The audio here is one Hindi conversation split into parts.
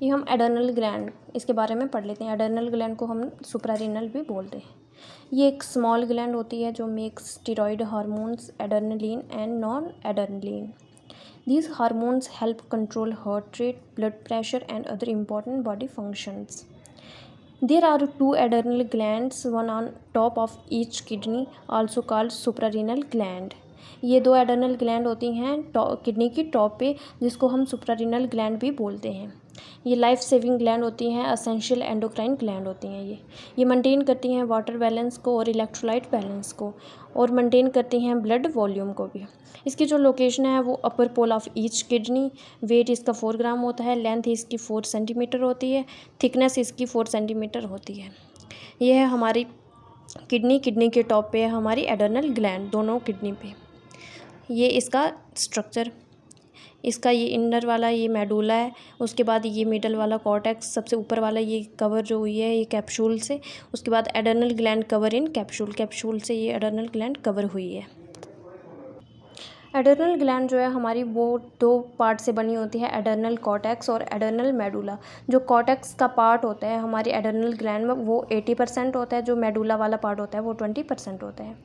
कि हम एडर्नल ग्लैंड इसके बारे में पढ़ लेते हैं। एडर्नल ग्लैंड को हम सुप्रारेनल भी बोलते हैं। ये एक स्मॉल ग्लैंड होती है जो makes steroid hormones adrenaline and non adrenaline. These hormones help control heart rate, blood pressure, and other important body functions. There are two adrenal glands, one on top of each kidney, also called suprarenal gland. ये दो एडर्नल ग्लैंड होती हैं किडनी की टॉप पे, जिसको हम सुप्रारेनल ग्लैंड भी बोलते हैं। ये लाइफ सेविंग ग्लैंड होती हैं, असेंशियल एंडोक्राइन ग्लैंड होती हैं। ये मेंटेन करती हैं वाटर बैलेंस को और इलेक्ट्रोलाइट बैलेंस को, और मेंटेन करती हैं ब्लड वॉल्यूम को भी। इसकी जो लोकेशन है वो upper pole of each kidney. Weight इसका 4 ग्राम होता है। लेंथ इसकी 4 सेंटीमीटर होती है। थिकनेस इसकी 4 सेंटीमीटर होती है। ये है हमारी किडनी के टॉप पे है हमारी एडर्नल ग्लैंड, दोनों किडनी पे। ये इसका स्ट्रक्चर, इसका ये इनर वाला ये मेडुला है, उसके बाद ये मिडल वाला कॉर्टेक्स, सबसे ऊपर वाला ये कवर जो हुई है ये कैप्सूल से, उसके बाद adrenal gland cover in capsule से ये एडर्नल ग्लैंड कवर हुई है। एडर्नल ग्लैंड जो है हमारी वो 2 पार्ट से बनी होती है, एडर्नल कॉर्टेक्स और एडर्नल मेडुला। जो कॉर्टेक्स का पार्ट होता है हमारी एडर्नल ग्लैंड में वो 80% होता है, जो मेडुला वाला पार्ट होता है वो 20% होता है।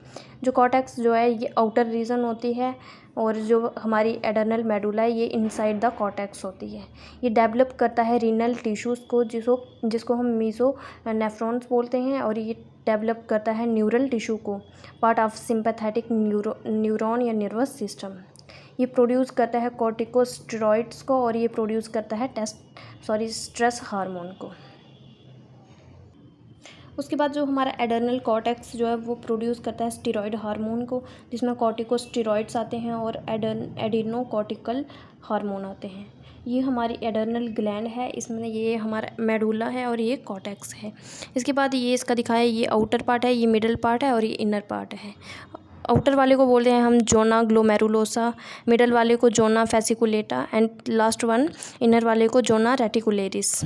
जो कॉर्टेक्स जो है ये आउटर रीजन होती है, और जो हमारी एडर्नल मेडुला है ये इनसाइड द कॉर्टेक्स होती है। ये डेवलप करता है रीनल टिश्यूज़ को, जिसको हम मीसो नेफ्रॉन्स बोलते हैं, और ये डेवलप करता है न्यूरल टिश्यू को, पार्ट ऑफ सिंपैथेटिक न्यूरॉन या नर्वस सिस्टम। ये प्रोड्यूस करता है कॉर्टिकोस्टेरॉइड्स को, और ये प्रोड्यूस करता है स्ट्रेस हार्मोन को। उसके बाद जो हमारा एडर्नल कॉर्टेक्स जो है वो प्रोड्यूस करता है स्टीरॉयड हार्मोन को, जिसमें कॉर्टिकोस्टेरॉइड्स आते हैं और एडिनोकॉर्टिकल हार्मोन आते हैं। ये हमारी एडर्नल ग्लैंड है, इसमें ये हमारा मेडुला है और ये कॉर्टेक्स है। इसके बाद ये इसका दिखाया, ये आउटर पार्ट है, ये मिडल पार्ट है और ये इनर पार्ट है। आउटर वाले को बोलते हैं हम जोना ग्लोमेरुलोसा, मिडल वाले को zona fasciculata, and last one inner वाले को जोना रेटिकुलेरिस।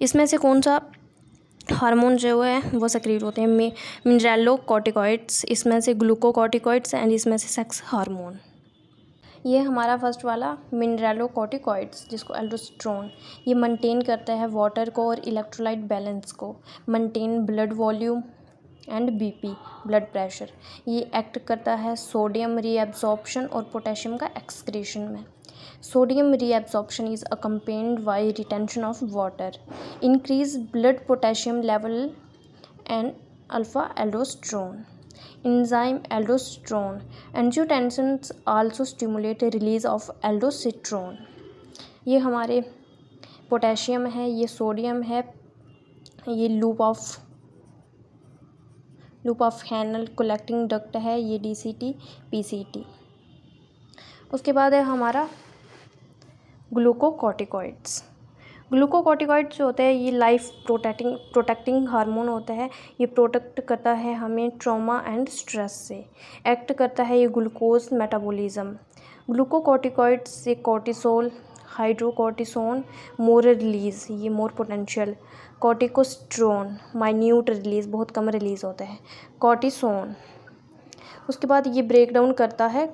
इसमें से कौन सा हार्मोन जो है वो सक्रिय होते हैं? मिनरलोकॉर्टिकॉइड्स, इसमें से ग्लूकोकॉर्टिकॉइड्स, एंड इसमें से सेक्स हार्मोन। ये हमारा फर्स्ट वाला मिनरलोकॉर्टिकॉइड्स, जिसको एल्डोस्टेरोन, ये मेंटेन करता है वाटर को और इलेक्ट्रोलाइट बैलेंस को, maintain blood volume and BP, blood pressure. ये एक्ट करता है सोडियम रीएब्जॉर्प्शन और पोटेशियम का एक्सक्रीशन में। Sodium reabsorption is accompanied by retention of water, increase blood potassium level, and alpha aldosterone. Enzyme aldosterone. Angiotensins also stimulate the release of aldosterone. ये हमारे पोटेशियम है, ये सोडियम है, ये loop of Henle collecting duct है, ये DCT PCT। उसके बाद है हमारा ग्लूकोकॉर्टिकॉइड्स। ग्लूकोकॉर्टिकॉइड्स जो होते हैं ये लाइफ प्रोटेक्टिंग हार्मोन होता है। ये प्रोटेक्ट करता है हमें ट्रॉमा एंड स्ट्रेस से। एक्ट करता है ये ग्लूकोज मेटाबॉलिज्म। ग्लूकोकॉर्टिकॉइड्स से कॉर्टिसोल, हाइड्रोकॉर्टिसोन, मोर रिलीज, ये मोर पोटेंशियल, कॉर्टिकोस्ट्रोन माइन्यूट रिलीज, बहुत कम रिलीज होता है, कॉर्टिसोन। उसके बाद ये ब्रेक डाउन करता है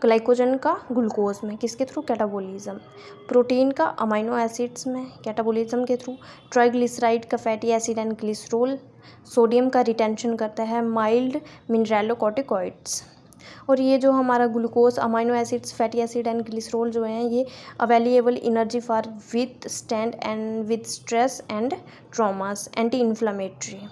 ग्लाइकोजन का ग्लूकोज में, किसके थ्रू? कैटाबोलिज्म। प्रोटीन का अमीनो एसिड्स में, कैटाबोलिज्म के थ्रू। ट्राइग्लिसराइड का fatty acid and glycerol. Sodium का रिटेंशन करता है माइल्ड मिनरलोकॉर्टिकॉइड्स। और ये जो हमारा glucose, amino acids, fatty acid and glycerol जो हैं ये available energy for with stand and with stress and traumas, anti inflammatory.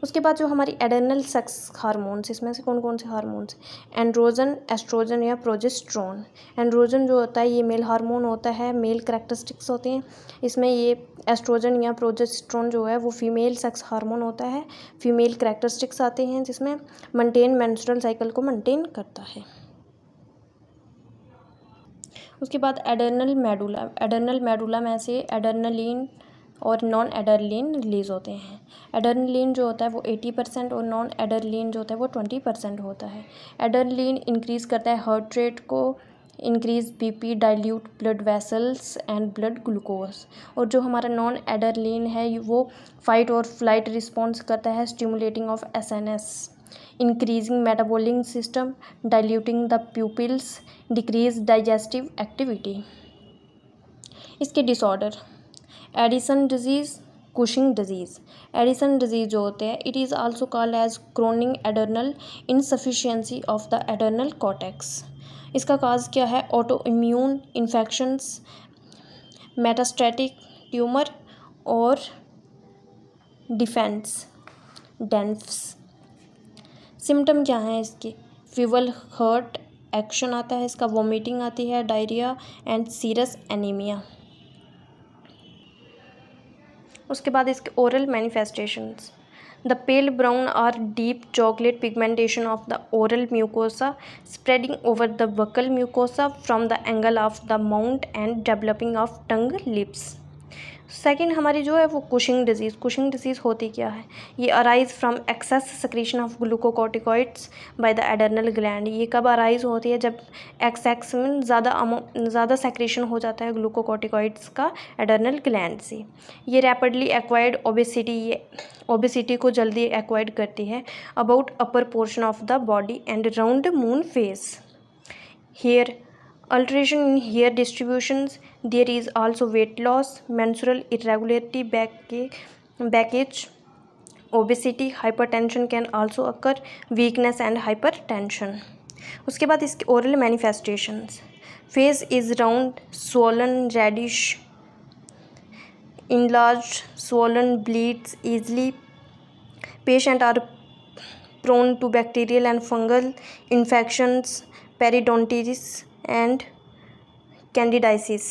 उसके बाद जो हमारी एडर्नल सेक्स हार्मोन्स, इसमें से कौन कौन से हार्मोन्स? एंड्रोजन, एस्ट्रोजन या प्रोजेस्टेरोन। एंड्रोजन जो होता है ये मेल हार्मोन होता है, मेल करैक्टरिस्टिक्स होते हैं इसमें। ये एस्ट्रोजन या प्रोजेस्टेरोन जो है वो फीमेल सेक्स हार्मोन होता है, फीमेल करैक्टरिस्टिक्स आते हैं जिसमें मेंटेन मेंस्ट्रुअल साइकिल को मेंटेन करता है। उसके बाद एडर्नल मेडुला में से एडर्नलिन और नॉन एडर्नलिन रिलीज़ होते हैं। एडर्नलिन जो होता है वो 80% और नॉन एडर्नलिन जो होता है वो 20% होता है। एडर्नलिन इंक्रीज़ करता है हार्ट रेट को, increase BP, dilute blood vessels and blood glucose. और जो हमारा नॉन एडर्नलिन है वो फाइट और फ्लाइट रिस्पॉन्स करता है, stimulating of SNS, increasing metabolic system, diluting the pupils, decrease digestive activity. इसके disorder, Addison disease, Cushing disease. Addison disease जो होते हैं, it is also called as chronic adrenal insufficiency of the adrenal cortex. इसका काज क्या है? Auto immune infections, metastatic tumour और डिफेंस डेंफ्स। सिम्टम क्या हैं इसके? फीवर, हर्ट एक्शन आता है इसका, वॉमिटिंग आती है, डायरिया एंड सीरियस एनीमिया। उसके बाद इसके oral manifestations, the pale brown और deep chocolate pigmentation of the oral mucosa spreading over the buccal mucosa from the angle of the mouth and developing of tongue lips. Second हमारी जो है वो कुशिंग डिजीज़। कुशिंग डिजीज़ होती क्या है? ये arise from excess secretion of glucocorticoids by the adrenal gland. ये कब अराइज होती है? जब एक्सेस में ज़्यादा सेक्रेशन हो जाता है ग्लूकोकॉर्टिकॉइड्स का एडर्नल ग्लैंड से। ये रैपिडली एक्वायर्ड ओबेसिटी, ये ओबेसिटी को जल्दी एक्वायर्ड करती है about upper portion of the body and round moon face. Hair alteration in hair distributions, there is also weight loss, menstrual irregularity, baggage, obesity, hypertension can also occur, weakness and hypertension। उसके बाद इसके oral manifestations, face is round, swollen, reddish, enlarged, swollen, bleeds easily, patient are prone to bacterial and fungal infections, periodontitis and candidiasis.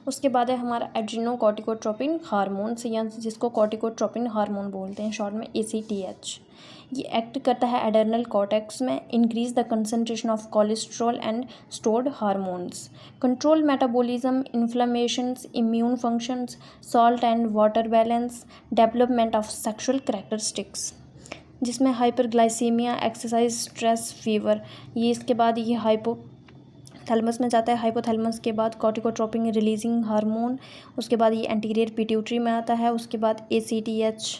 उसके बाद है हमारा एड्रेनोकॉर्टिकोट्रोपिन हार्मोन्स, या जिसको कॉर्टिकोट्रोपिन हार्मोन बोलते हैं शॉर्ट में, ACTH। ये एक्ट करता है एडर्नल कॉर्टेक्स में, increase the concentration of cholesterol and stored hormones, control metabolism, inflammations, immune functions, salt and water balance, development of sexual characteristics, जिसमें हाइपरग्लाइसीमिया, एक्सरसाइज, स्ट्रेस, फीवर। ये इसके बाद ये हाइपोथैलेमस में जाता है, हाइपोथैलेमस के बाद कॉर्टिकोट्रोपिन रिलीजिंग हार्मोन, उसके बाद ये एंटीरियर पिट्यूटरी में आता है, उसके बाद ACTH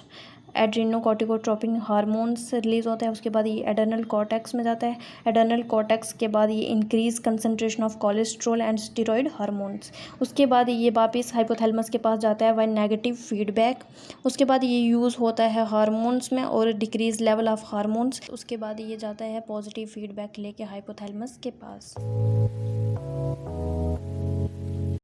एड्रेनोकॉर्टिकोट्रोपिन हार्मोन्स रिलीज होता है, उसके बाद ये एडर्नल कॉर्टेक्स में जाता है, एडर्नल कॉर्टेक्स के बाद ये increase concentration of cholesterol and steroid hormones, उसके बाद ये वापस हाइपोथैलेमस के पास जाता है बाय नेगेटिव फीडबैक, उसके बाद ये यूज़ होता है हार्मोन्स में और डिक्रीज लेवल ऑफ हार्मोन्स, उसके बाद ये जाता है पॉजिटिव फीडबैक लेके हाइपोथैलेमस के पास।